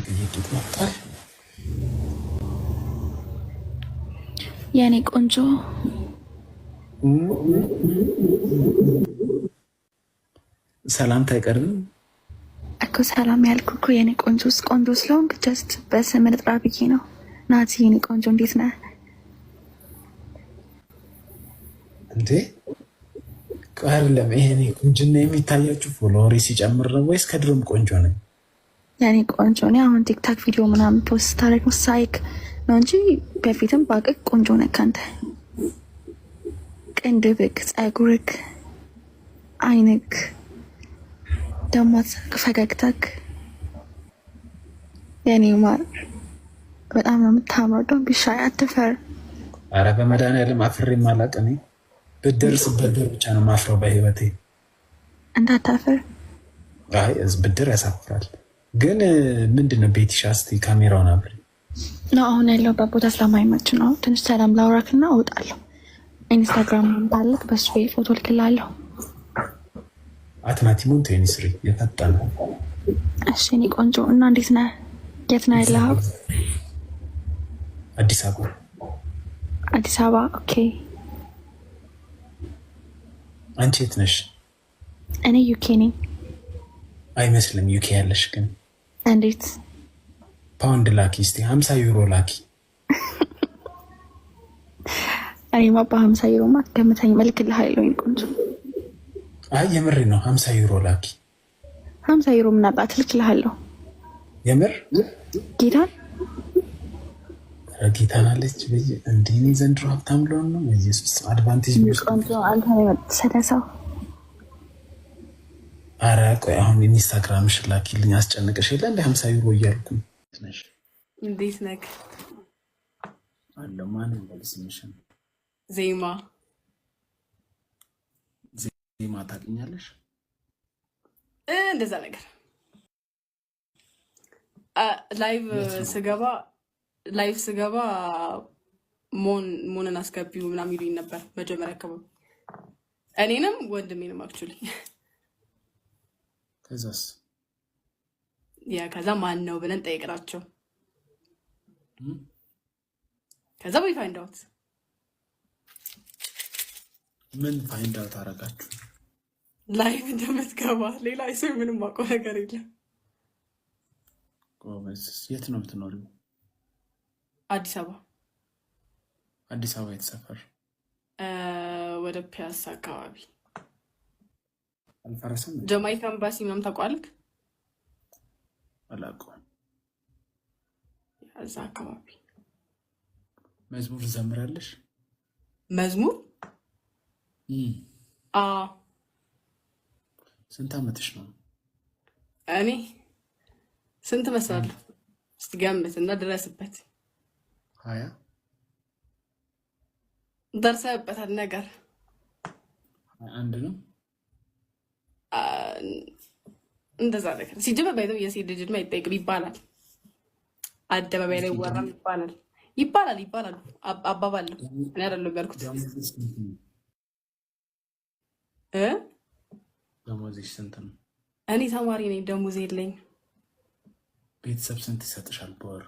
ጥይቂት መጣል የኔ ቆንጆ ሰላምታ አይቀርም እኮ። ሰላም ያልኩ እኮ የኔ ቆንጆ ቆንጆ ስለሆንክ ጀስት በስም ልጥራ ብዬ ነው። ናቲ የኔ ቆንጆ እንዴት ነህ እንዴ? አይደለም ይሄኔ ቁንጅና የሚታያችሁ ፎሎወሬ ሲጨምር ነው ወይስ ከድሮም ቆንጆ ነኝ? የኔ ቆንጆ እኔ አሁን ቲክታክ ቪዲዮ ምናምን ፖስት ታደርግ ሳይክ ነው እንጂ በፊትም ባቅቅ ቆንጆ ነህ አንተ። ቅንድብክ፣ ጸጉርክ፣ አይንክ ደግሞ ፈገግታክ የኔ ማር በጣም ነው የምታምረው። ዶንት ቢ ሻይ አትፈር። አረ በመድኃኒዓለም አፍሬ ማላቅ እኔ ብደርስበት ብቻ ነው ማፍረው በህይወቴ። እንዳታፍር። አይ ብድር ያሳፍራል። ግን ምንድነው ቤቲሻ እስቲ ካሜራውን አብሪ ነው። አሁን ያለሁበት ቦታ ስለማይመች ነው። ትንሽ ሰላም ላውራክና እወጣለሁ። ኢንስታግራም ታልክ በሱ ፎቶ ልክላለሁ። አትናቲሙን ቴኒስሪ የፈጠነ እሺ እኔ ቆንጆ እና እንዴት ነህ? የት ነህ ያለኸው? አዲስ አበባ። አዲስ አበባ ኦኬ። አንቺ የት ነሽ? እኔ ዩኬ ነኝ። አይመስልም ዩኬ ያለሽ ግን። እንዴት? ፓውንድ ላኪ እስቲ 50 ዩሮ ላኪ። እኔማ በ50 ዩሮማ ገምተኝ እልክልሃለሁ ቆንጆ። አይ የምሬ ነው 50 ዩሮ ላኪ። 50 ዩሮ ምናባት እልክልሃለሁ። የምር ጌታን ጌታን አለች በይ እንዴ ነው ዘንድሮ ሀብታም ልሆን ነው። ኢየሱስ አድቫንቴጅ ቆንጆ አንተ ሰደሰው። አረ ቆይ አሁን ኢንስታግራምሽ ላኪልኝ። አስጨንቀሽ የለ እንደ 50 ዩሮ እያልኩ ነሽ። እንዴት ነህ? አለ ማን እንደልስምሽ ዜማ ዜማ ታውቂኛለሽ? እንደዛ ነገር ላይቭ ስገባ ሞንን አስገቢው ምናምን ይሉኝ ነበር መጀመሪያ አካባቢ፣ እኔንም ወንድሜንም አክቹሊ። ከዛስ ከዛ ማን ነው ብለን ጠይቅናቸው። ከዛ ወይ ፋይንድ አውት። ምን ፋይንድ አውት አደረጋችሁ? ላይቭ እንደምትገባ ሌላ ሰው ምንም አውቀው ነገር የለም። የት ነው የምትኖሪው? አዲስ አበባ። አዲስ አበባ የተሰፈር ወደ ፒያሳ አካባቢ አልፈረሰም። ጀማይካ ኤምባሲ ምናምን ታውቀዋለህ? አላውቀውም። እዛ አካባቢ። መዝሙር ትዘምራለሽ? መዝሙር ስንት ዓመትሽ ነው? እኔ ስንት መስላለሁ? እስቲ ገምት እና ድረስበት። 20 ደርሰህበታል ነገር 21 ነው እንደዛ ነገር። ሲጀመር ባይተው የሴት ልጅ ዕድሜ አይጠይቅም ይባላል። አደባባይ ላይ ወራም ይባላሉ አባባል ነው። እኔ አይደለም ያልኩት። ደሞዝሽ ስንት ነው? እኔ ተማሪ ነኝ፣ ደሞዝ የለኝ። ቤተሰብ ስንት ይሰጥሻል በወር?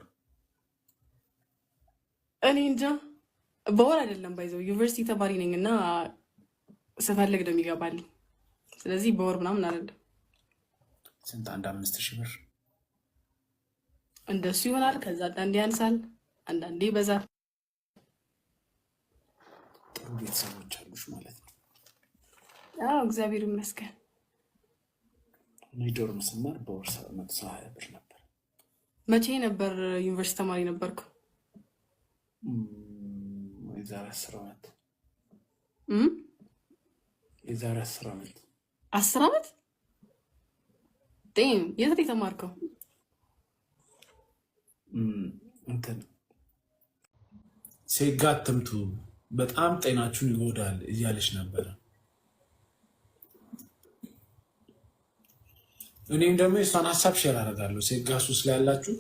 እኔ እንጃ በወር አይደለም ባይዘው ዩኒቨርሲቲ ተማሪ ነኝ እና ስፈልግ ነው የሚገባልኝ። ስለዚህ በወር ምናምን አይደለም። ስንት? 5,000 ብር እንደሱ ይሆናል። ከዛ አንዳንዴ ያንሳል፣ አንዳንዴ ይበዛል። ጥሩ ቤተሰቦች አሉሽ ማለት ነው። አዎ እግዚአብሔር ይመስገን። እኔ ዶርም ስማር በወር 120 ብር ነበር። መቼ ነበር ዩኒቨርሲቲ ተማሪ ነበርኩ? የዛሬ 10 ዓመት። የዛሬ 10 ዓመት 10 ዓመት ጤም የት ላይ ተማርከው? እንትን ሴጋ አትምቱ በጣም ጤናችሁን ይጎዳል እያለች ነበረ። እኔም ደግሞ የሷን ሀሳብ ሼር አደርጋለሁ። ሴጋ ሱስ ላይ ያላችሁ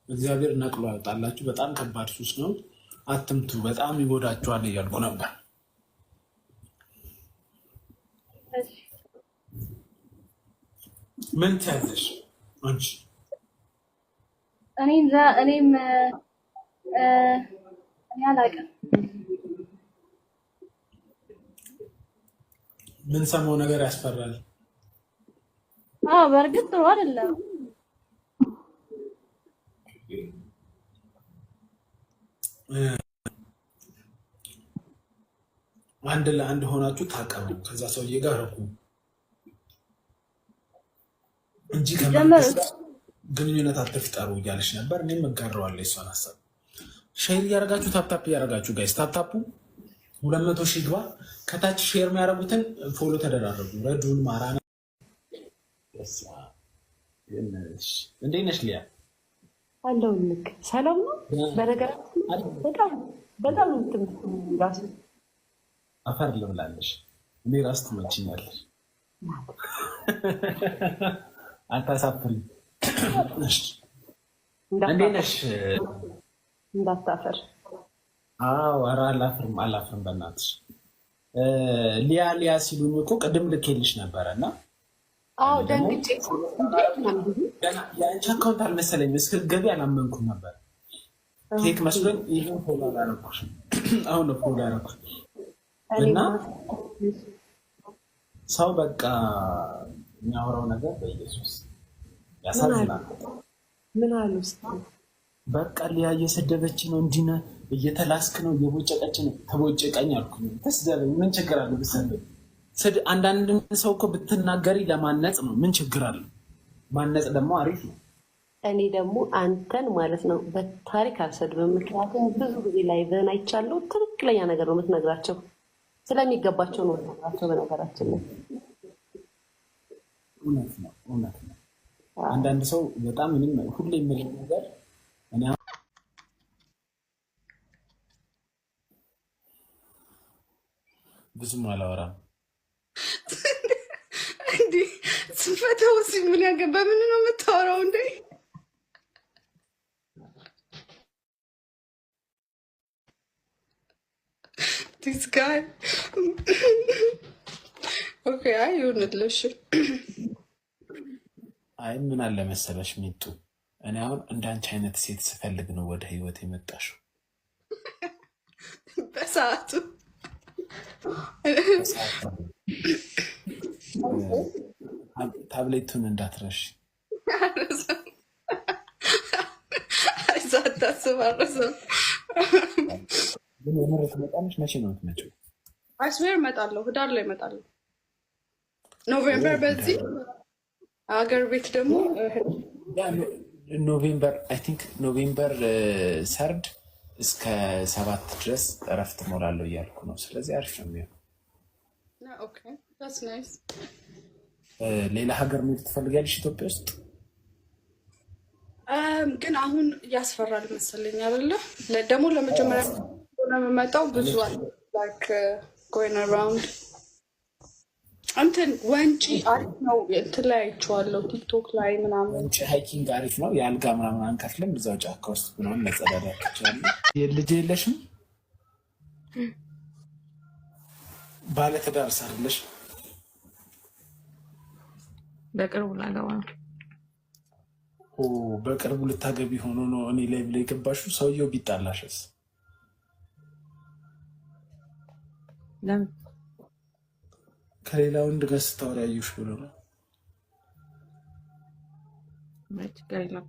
እግዚአብሔር ነቅሎ ያወጣላችሁ። በጣም ከባድ ሱስ ነው፣ አትምቱ፣ በጣም ይጎዳችኋል እያልኩ ነበር። ምን ትያለሽ አንቺ? እኔም አላውቅም። ምን ሰማው ነገር ያስፈራል። በእርግጥ ጥሩ አይደለም። አንድ ለአንድ ሆናችሁ ታቀቡ፣ ከዛ ሰውዬ ጋር ረኩ እንጂ ከመንግስት ግንኙነት አትፍጠሩ እያለች ነበር። እኔም እጋራዋለሁ የሷን ሀሳብ። ሼር እያደረጋችሁ ታፕታፕ እያደረጋችሁ ጋይስ ታፕታፑ 200 ሺህ ግባ። ከታች ሼር የሚያደርጉትን ፎሎ ተደራረጉ። ረዱን ማራና እንዴት ነሽ ሊያ? አለሁልህ። ሰላም ነው። በነገራችን በጣም ራሱ አፈር ልብላለሽ። እኔ ራስ ትመችኛለሽ። አታሳፍሪ። እንዴት ነሽ? እንዳታፈር። ኧረ አላፍርም በእናትሽ። ሊያ ሲሉኝ እኮ ቅድም ልኬልሽ ነበረ እና ደንግጬ የአንቺ አካውንት አልመሰለኝም። እስክትገቢ አላመንኩም ነበር። ኬክ መስሎኝ ይህን ፎሎ አላደረኩሽም። አሁን ነው ፎሎ ያደረኩሽ እና ሰው በቃ የሚያወራው ነገር በኢየሱስ ያሳዝናል። ምን አሉ? በቃ ሊያ እየሰደበች ነው፣ እንዲህ ነህ፣ እየተላስክ ነው፣ እየቦጨቀች ነው። ተቦጨቀኝ አልኩኝ። ተስደበኝ፣ ምን ችግር አለው ብትሰደብ? አንዳንድ ሰው እኮ ብትናገሪ ለማነጽ ነው። ምን ችግር አለው? ማነጽ ደግሞ አሪፍ ነው። እኔ ደግሞ አንተን ማለት ነው በታሪክ አልሰድብም። ምክንያቱም ብዙ ጊዜ ላይ ብህን አይቻለሁ። ትክክለኛ ነገር ነው የምትነግራቸው፣ ስለሚገባቸው ነው የምትነግራቸው። በነገራችን ላይ እውነት ነው። አንዳንድ ሰው በጣም ምንም ሁሌ የምልህ ነገር እኔ ብዙም አላወራም። እንዴ ስንፈተው ምን ያገባ? ምን ነው የምታወራው እንዴ? This guy. ኦኬ ይሁንልሽ። አይ ምን አለ መሰለሽ ሚጡ፣ እኔ አሁን እንዳንቺ አይነት ሴት ስፈልግ ነው ወደ ህይወት የመጣሽው። በሰዓቱ ታብሌቱን እንዳትረሽ። ግን የምር ትመጣለሽ? መቼ ነው የምትመጪው? አይስዌር እመጣለሁ። ህዳር ላይ እመጣለሁ። ኖቬምበር በዚህ ሀገር ቤት ደግሞ ኖቬምበር አይ ቲንክ ኖቬምበር ሰርድ እስከ 7 ድረስ እረፍት ሞላለሁ እያልኩ ነው። ስለዚህ አሪፍ ነው የሚሆነው። ሌላ ሀገር መሄድ ትፈልጊያለሽ ኢትዮጵያ ውስጥ? ግን አሁን ያስፈራል መሰለኝ አይደለ? ደግሞ ለመጀመሪያ ለመመጣው ብዙ ጎይን አራውንድ እንትን ወንጪ አሪፍ ነው። እንትን ላይ አይቼዋለሁ ቲክቶክ ላይ ምናምን። ወንጪ ሃይኪንግ አሪፍ ነው። የአልጋ ምናምን አንከፍልም። እዛው ጫካ ውስጥ ምናምን መጸዳዳት ይቻላል። ልጅ የለሽም? ባለትዳር ሳለሽ? በቅርቡ ላገባ ነው። በቅርቡ ልታገቢ ሆኖ ነው እኔ ላይ ብላ የገባሽው? ሰውየው ቢጣላሽስ? ለምን? ከሌላ ወንድ ጋር ስታወሪ ያዩሽ ብሎ ነው። ችግር የለም።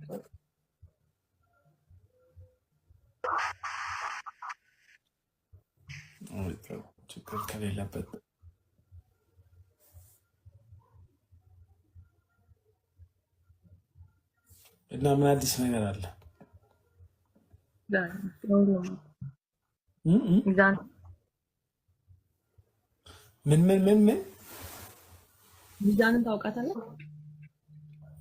ችግር ከሌለበት እና ምን አዲስ ነገር አለ? ምን ሚዛንን ታውቃታለህ?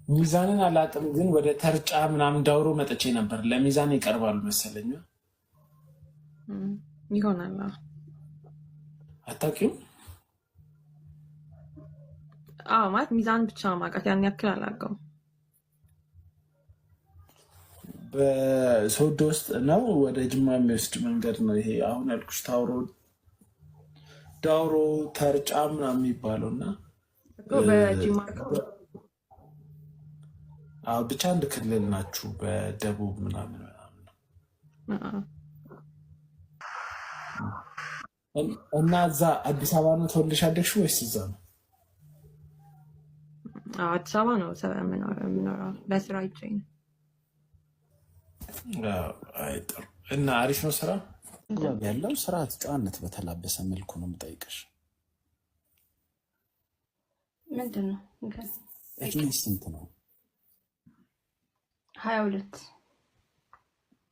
ሚዛንን አላውቅም፣ ግን ወደ ተርጫ ምናምን ዳውሮ መጥቼ ነበር። ለሚዛን ይቀርባሉ መሰለኝ። ይሆናል። አታውቂውም? ማለት ሚዛን ብቻ ማውቃት፣ ያን ያክል አላውቀውም። በሶዶ ውስጥ ነው፣ ወደ ጅማ የሚወስድ መንገድ ነው ይሄ አሁን ያልኩሽ። ዳውሮ ተርጫ ምናምን የሚባለው እና ብቻ አንድ ክልል ናችሁ በደቡብ ምናምን እና እዛ አዲስ አበባ ነው ተወልደሽ ያደግሽው ወይስ እዛ ነው? አዲስ አበባ ነው የምኖረው በስራ ይገኝ። ጥሩ እና አሪፍ ነው ስራ ያለው ስራ ጨዋነት በተላበሰ መልኩ ነው የምጠይቀሽ። ምንድን ነው ስንት ነው? 22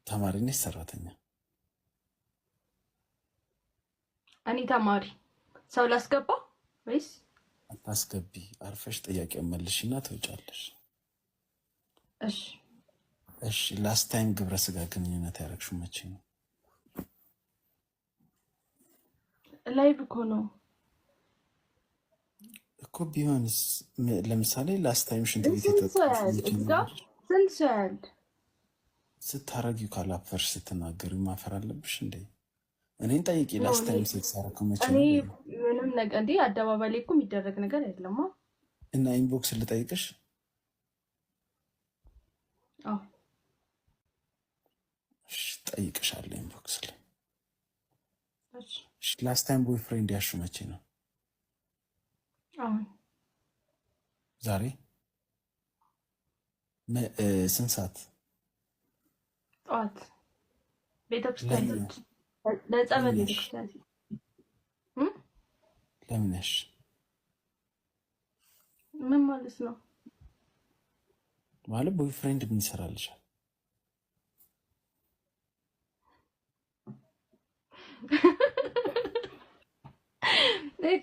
ተማሪ ነሽ ሰራተኛ? እኔ ተማሪ። ሰው ላስገባ ወይስ አታስገቢ? አርፈሽ ጥያቄውን መልሽና ትወጫለሽ። እሺ ላስት ታይም ግብረ ስጋ ግንኙነት ያደረግሽው መቼ ነው? ላይቭ እኮ ነው እኮ ቢሆንስ ለምሳሌ ላስት ታይም ሽንት ቤት ስንት ሰው ያህል ስታረጊው ካላፈርሽ ስትናገሪ ማፈር አለብሽ እንዴ? እኔን ጠይቂ። ላስት ታይም ሴክስ ያደረግከው መቼ ነው? ምንም ነገር እንዴ አደባባይ ላይ እኮ የሚደረግ ነገር የለም እና ኢንቦክስ ልጠይቅሽ? ጠይቅሻለሁ ኢንቦክስ ላይ። ላስት ታይም ቦይ ፍሬንድ ያሹ መቼ ነው? ዛሬ ስንት ሰዓት? ጠዋት ቤተክርስቲያን ለጸበል ቤተክርስቲያን። ለምን ያሽ? ምን ማለት ነው? ማለት ቦይ ፍሬንድ ምን ይሰራልሻል?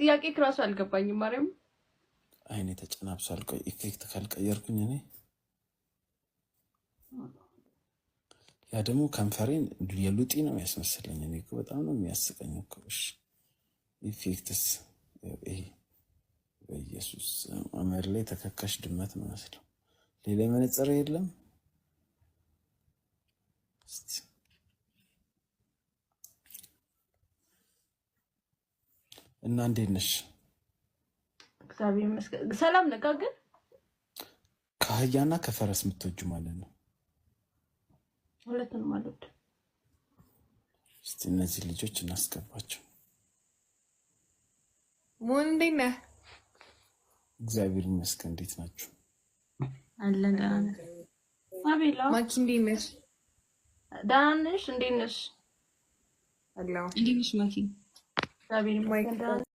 ጥያቄ ክራሱ አልገባኝም። ማርያም አይኔ ተጨናብሷል። ቆይ ኢፌክት ካልቀየርኩኝ እኔ ያ ደግሞ ከንፈሬን የሉጢ ነው ያስመስለኝ። እኔ እኮ በጣም ነው የሚያስቀኝ እኮ። እሺ ኢፌክትስ ይሄ በኢየሱስ አመር ላይ ተከካሽ ድመት ነው መስለው። ሌላ መነጽር የለም። እና እንዴት ነሽ? እግዚአብሔር ይመስገን ሰላም ነጋ። ግን ከአህያና ከፈረስ የምትወጁ ማለት ነው? ሁለቱንም ማለት። እስቲ እነዚህ ልጆች እናስገባቸው። ሞን እንዴት ነህ? እግዚአብሔር ይመስገን። እንዴት ናችሁ? አለን ደህና ነን። አቤላ ማኪ እንዴት ነሽ? ደህና ነሽ? እንዴት ነሽ? አላው እንዴት ነሽ ማኪ? እግዚአብሔር ይመስገን።